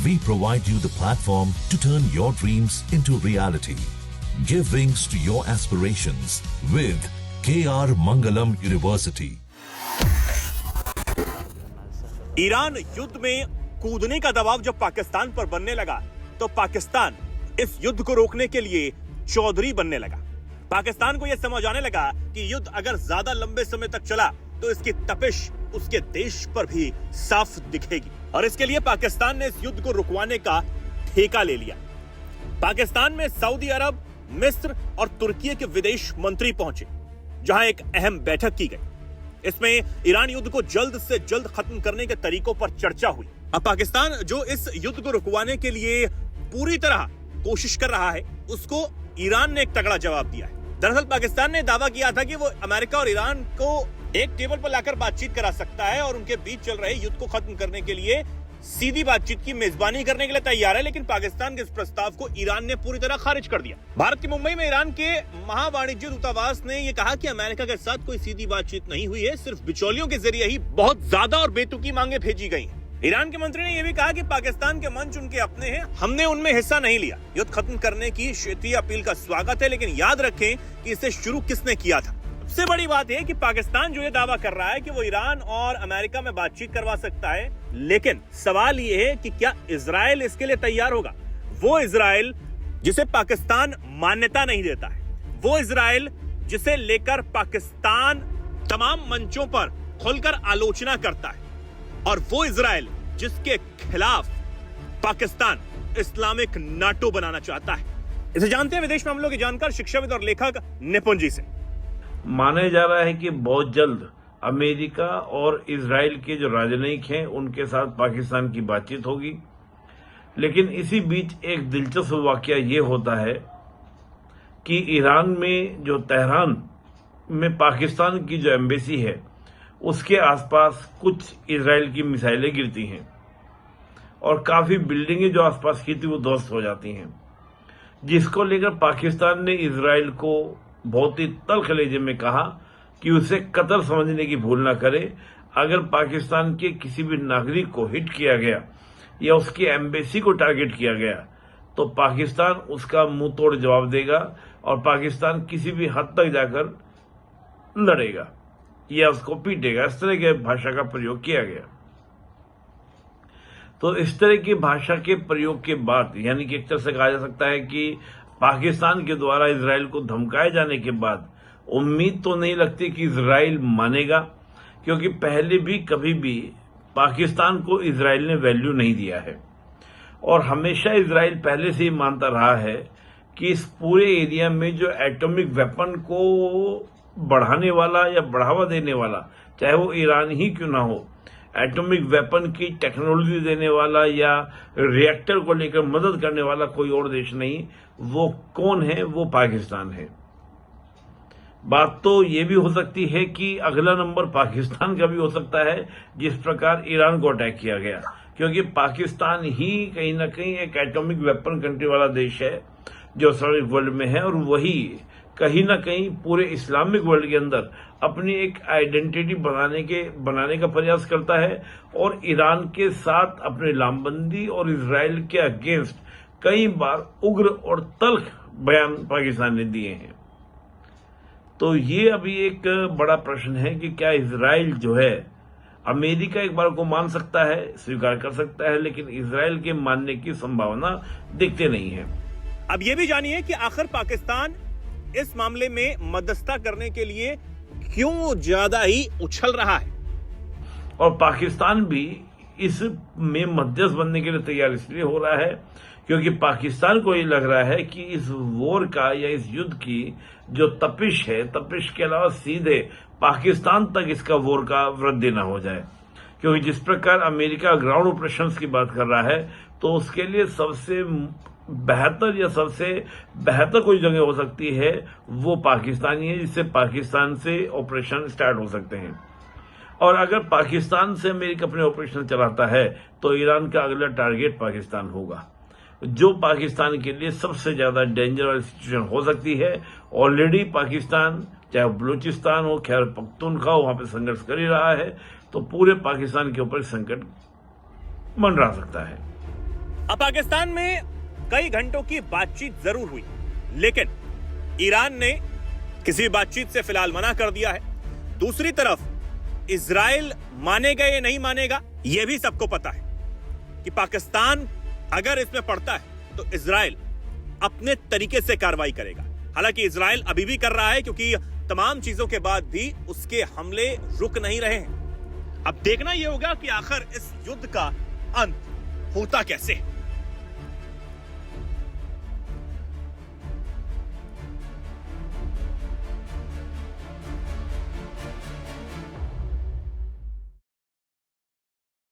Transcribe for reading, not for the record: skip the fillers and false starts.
We provide you the platform to turn your dreams into reality. Give wings to your aspirations with KR Mangalam University. Iran युद्ध में कूदने का दबाव जब पाकिस्तान पर बनने लगा तो पाकिस्तान इस युद्ध को रोकने के लिए चौधरी बनने लगा। पाकिस्तान को यह समझ आने लगा कि युद्ध अगर ज्यादा लंबे समय तक चला तो इसकी तपिश उसके देश पर भी साफ दिखेगी और इसके लिए पाकिस्तान ने इस युद्ध को रुकवाने का ठेका ले लिया। पाकिस्तान में सऊदी अरब, मिस्र और तुर्की के विदेश मंत्री पहुंचे, जहां एक अहम बैठक की गई। इसमें ईरान युद्ध को जल्द से जल्द खत्म करने के तरीकों पर चर्चा हुई। अब पाकिस्तान जो इस युद्ध को रुकवाने के लिए पूरी तरह कोशिश कर रहा है, उसको ईरान ने एक तगड़ा जवाब दिया है। दरअसल पाकिस्तान ने दावा किया था कि वो अमेरिका और ईरान को एक टेबल पर लाकर बातचीत करा सकता है और उनके बीच चल रहे युद्ध को खत्म करने के लिए सीधी बातचीत की मेजबानी करने के लिए तैयार है, लेकिन पाकिस्तान के इस प्रस्ताव को ईरान ने पूरी तरह खारिज कर दिया। भारत की मुंबई में ईरान के महावाणिज्य दूतावास ने यह कहा कि अमेरिका के साथ कोई सीधी बातचीत नहीं हुई है, सिर्फ बिचौलियों के जरिए ही बहुत ज्यादा और बेतुकी मांगे भेजी गई हैं। ईरान के मंत्री ने यह भी कहा कि पाकिस्तान के मंच उनके अपने हैं, हमने उनमें हिस्सा नहीं लिया। युद्ध खत्म करने की क्षेत्रीय अपील का स्वागत है, लेकिन याद रखें कि इसे शुरू किसने किया था। सबसे बड़ी बात यह कि पाकिस्तान जो ये दावा कर रहा है कि वो ईरान और अमेरिका में बातचीत करवा सकता है, लेकिन सवाल ये है कि क्या इजराइल इसके लिए तैयार होगा। वो इजराइल जिसे पाकिस्तान मान्यता नहीं देता है, वो इजराइल जिसे लेकर पाकिस्तान तमाम मंचों पर खुलकर आलोचना करता है, और वो इजराइल जिसके खिलाफ पाकिस्तान इस्लामिक नाटो बनाना चाहता है। इसे जानते हैं विदेश मामलों के जानकार, शिक्षाविद और लेखक निपुण जी से। माना जा रहा है कि बहुत जल्द अमेरिका और इजराइल के जो राजनयिक हैं उनके साथ पाकिस्तान की बातचीत होगी, लेकिन इसी बीच एक दिलचस्प वाकया ये होता है कि ईरान में जो तेहरान में पाकिस्तान की जो एम्बेसी है उसके आसपास कुछ इजराइल की मिसाइलें गिरती हैं और काफी बिल्डिंगें जो आसपास की थी वो ध्वस्त हो जाती हैं, जिसको लेकर पाकिस्तान ने इजराइल को बहुत ही तल्ख लहजे में कहा कि उसे कतर समझने की भूल ना करे। अगर पाकिस्तान के किसी भी नागरिक को हिट किया गया या उसकी एम्बेसी को टारगेट किया गया तो पाकिस्तान उसका मुंह तोड़ जवाब देगा और पाकिस्तान किसी भी हद तक जाकर लड़ेगा या उसको पीटेगा। इस तरह के भाषा का प्रयोग किया गया। तो इस तरह की भाषा के प्रयोग के बाद, यानी कि एक तरह से कहा जा सकता है कि पाकिस्तान के द्वारा इजराइल को धमकाए जाने के बाद उम्मीद तो नहीं लगती कि इजराइल मानेगा, क्योंकि पहले भी कभी भी पाकिस्तान को इजराइल ने वैल्यू नहीं दिया है और हमेशा इजराइल पहले से ही मानता रहा है कि इस पूरे एरिया में जो एटॉमिक वेपन को बढ़ाने वाला या बढ़ावा देने वाला, चाहे वो ईरान ही क्यों ना हो, एटॉमिक वेपन की टेक्नोलॉजी देने वाला या रिएक्टर को लेकर मदद करने वाला कोई और देश नहीं। वो कौन है? वो पाकिस्तान है। बात तो ये भी हो सकती है कि अगला नंबर पाकिस्तान का भी हो सकता है, जिस प्रकार ईरान को अटैक किया गया, क्योंकि पाकिस्तान ही कहीं ना कहीं एक एटॉमिक वेपन कंट्री वाला देश है जो इस्लामिक वर्ल्ड में है, और वही कहीं ना कहीं पूरे इस्लामिक वर्ल्ड के अंदर अपनी एक आइडेंटिटी बनाने का प्रयास करता है और ईरान के साथ अपने लामबंदी और इजराइल के अगेंस्ट कई बार उग्र और तल्ख बयान पाकिस्तान ने दिए हैं। तो ये अभी एक बड़ा प्रश्न है कि क्या इजराइल जो है, अमेरिका एक बार को मान सकता है, स्वीकार कर सकता है, लेकिन इजराइल के मानने की संभावना दिखते नहीं है। अब ये भी जानिए कि आखिर पाकिस्तान इस मामले में मध्यस्थता करने के लिए क्यों ज्यादा ही उछल रहा है, और पाकिस्तान भी इस में मध्यस्थ बनने के लिए तैयार इसलिए हो रहा है क्योंकि पाकिस्तान को ये लग रहा है कि इस वॉर का या इस युद्ध की जो तपिश है, तपिश के अलावा सीधे पाकिस्तान तक इसका वॉर का वृद्धि न हो जाए। क्योंकि जिस प्रकार अमेरिका ग्राउंड ऑपरेशंस की बात कर रहा है, तो उसके लिए सबसे बेहतर कोई जगह हो सकती है वो पाकिस्तान ही है, जिससे पाकिस्तान से ऑपरेशन स्टार्ट हो सकते हैं। और अगर पाकिस्तान से अमेरिका अपने ऑपरेशन चलाता है तो ईरान का अगला टारगेट पाकिस्तान होगा, जो पाकिस्तान के लिए सबसे ज्यादा डेंजर वाली सिचुएशन हो सकती है। ऑलरेडी पाकिस्तान, चाहे बलूचिस्तान हो, खैबर पख्तूनख्वा हो, वहां पे संघर्ष कर ही रहा है, तो पूरे पाकिस्तान के ऊपर संकट मंडरा सकता है। अब पाकिस्तान में कई घंटों की बातचीत जरूर हुई, लेकिन ईरान ने किसी बातचीत से फिलहाल मना कर दिया है। दूसरी तरफ इजराइल मानेगा या नहीं मानेगा, यह भी सबको पता है कि पाकिस्तान अगर इसमें पड़ता है तो इजराइल अपने तरीके से कार्रवाई करेगा। हालांकि इजराइल अभी भी कर रहा है, क्योंकि तमाम चीजों के बाद भी उसके हमले रुक नहीं रहे हैं। अब देखना यह होगा कि आखिर इस युद्ध का अंत होता कैसे है।